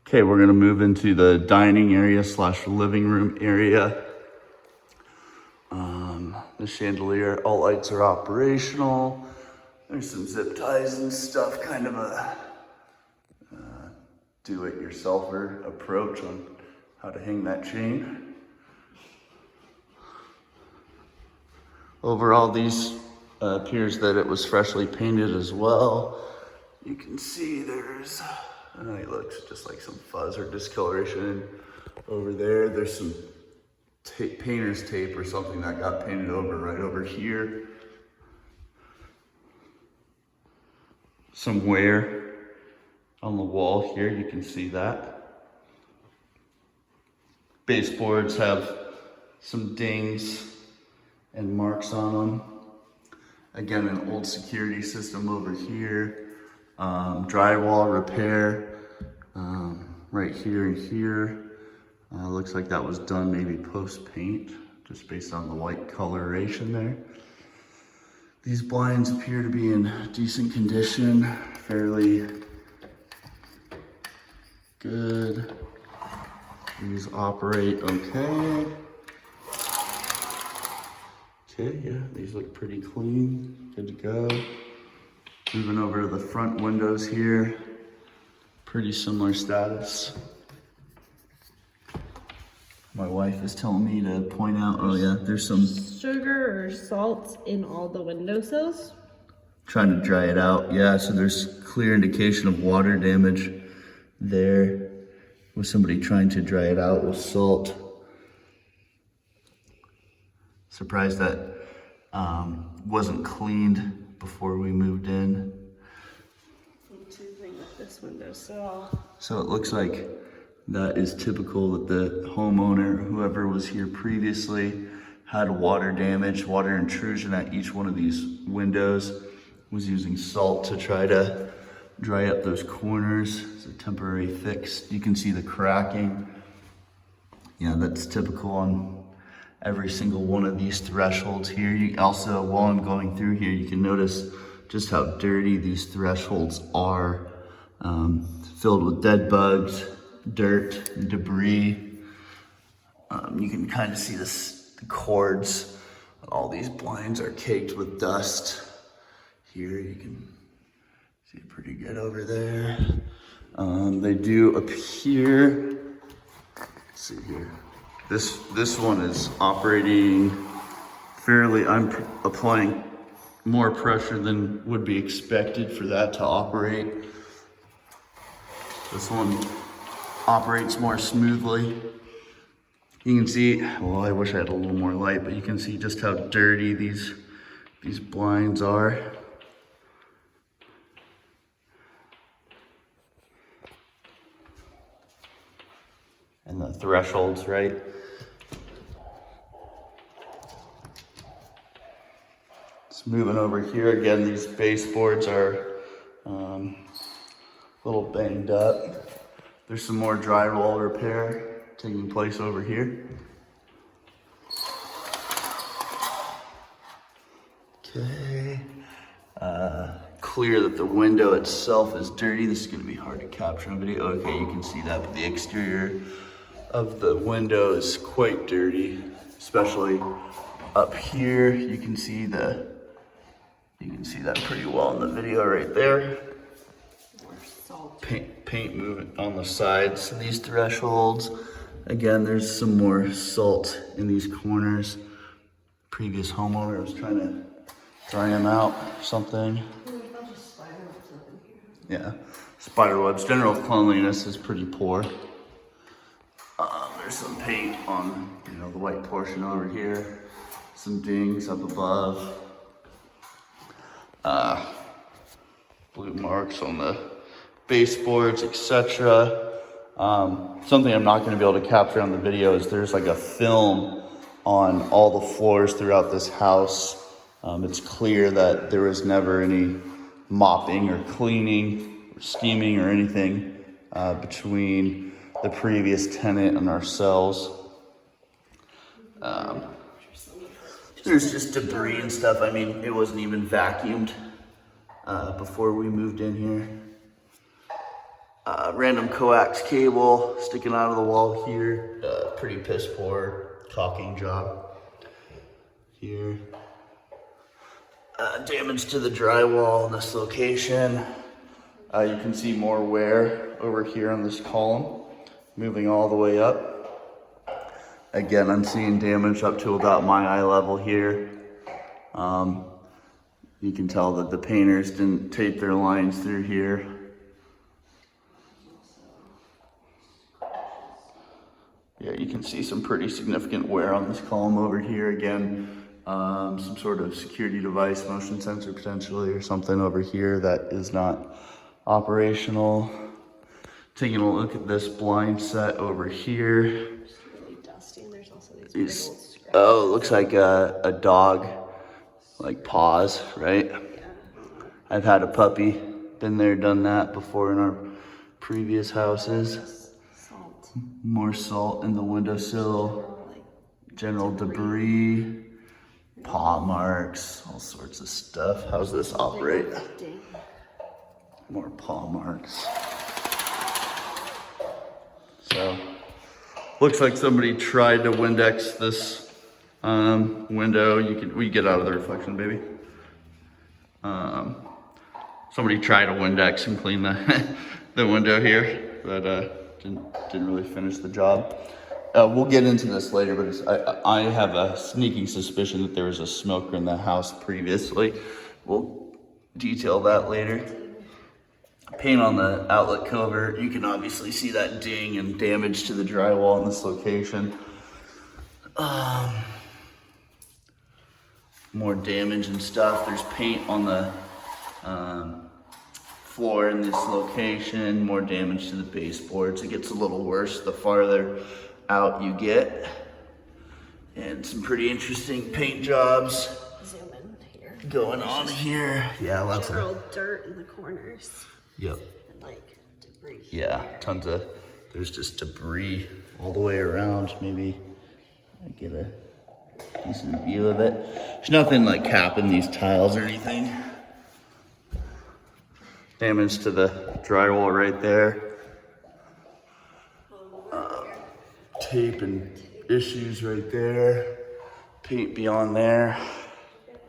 Okay, we're gonna move into the dining area slash living room area. The chandelier, all lights are operational. There's some zip ties and stuff, kind of a do-it-yourselfer approach on how to hang that chain. Overall, these appears that it was freshly painted as well. You can see there's, it looks just like some fuzz or discoloration over there. There's some painter's tape or something that got painted over right over here. Some wear on the wall here, you can see that. Baseboards have some dings and marks on them. Again, an old security system over here. Drywall repair right here and here. Looks like that was done maybe post-paint, just based on the white coloration there. These blinds appear to be in decent condition, fairly good. These operate okay. Okay, yeah, these look pretty clean, good to go. Moving over to the front windows here, pretty similar status. My wife is telling me to point out, oh yeah, there's some sugar or salt in all the windowsills. Trying to dry it out. Yeah, so there's clear indication of water damage there with somebody trying to dry it out with salt. Surprised that wasn't cleaned before we moved in. Same thing with this windowsill. So it looks like that is typical that the homeowner, whoever was here previously, had water damage, water intrusion at each one of these windows, was using salt to try to dry up those corners. It's a temporary fix. You can see the cracking. Yeah, that's typical on every single one of these thresholds here. You also, while I'm going through here, you can notice just how dirty these thresholds are, filled with dead bugs, dirt, debris. You can kind of see the cords. All these blinds are caked with dust. Here you can see it pretty good over there. They do appear, let's see here. This one is operating fairly, I'm applying more pressure than would be expected for that to operate. This one operates more smoothly. You can see, well, I wish I had a little more light, but you can see just how dirty these blinds are. And the thresholds, right? Just moving over here, again, these baseboards are a little banged up. There's some more drywall repair taking place over here. Okay. Clear that the window itself is dirty. This is going to be hard to capture on video. Okay, you can see that, but the exterior of the window is quite dirty, especially up here. You can see that pretty well in the video right there. Paint movement on the sides of these thresholds. Again, there's some more salt in these corners. Previous homeowner was trying to dry them out or something. Yeah, spider webs. General cleanliness is pretty poor. There's some paint on, the white portion over here. Some dings up above. Blue marks on the baseboards, etc. Something I'm not going to be able to capture on the video is there's like a film on all the floors throughout this house. It's clear that there was never any mopping or cleaning or steaming or anything between the previous tenant and ourselves. There's just debris and stuff. I mean, it wasn't even vacuumed before we moved in here. Random coax cable sticking out of the wall here. Pretty piss poor caulking job here. Damage to the drywall in this location. You can see more wear over here on this column, moving all the way up. Again, I'm seeing damage up to about my eye level here. You can tell that the painters didn't tape their lines through here. Yeah, you can see some pretty significant wear on this column over here. Again, some sort of security device, motion sensor potentially, or something over here that is not operational. Taking a look at this blind set over here. It's really dusty, and there's also these big old scratches. Oh, it looks like a dog, like paws, right? Yeah. I've had a puppy, been there, done that before in our previous houses. Salt. More salt in the windowsill, Like, general debris, paw marks, all sorts of stuff. How's this operate? ding. More paw marks. So, looks like somebody tried to Windex this window. We get out of the reflection, baby. Somebody tried to Windex and clean the window here, but didn't really finish the job. We'll get into this later, but I have a sneaking suspicion that there was a smoker in the house previously. We'll detail that later. Paint on the outlet covert. You can obviously see that ding and damage to the drywall in this location. More damage and stuff. There's paint on the floor in this location. More damage to the baseboards. It gets a little worse the farther out you get. And some pretty interesting paint jobs Zoom in here. going on here. Yeah, lots of. Little dirt in the corners. Yep. And like debris. Yeah, tons of. There's just debris all the way around. Maybe I get a decent view of it. There's nothing like capping these tiles or anything. Damage to the drywall right there. Tape and issues right there. Paint beyond there.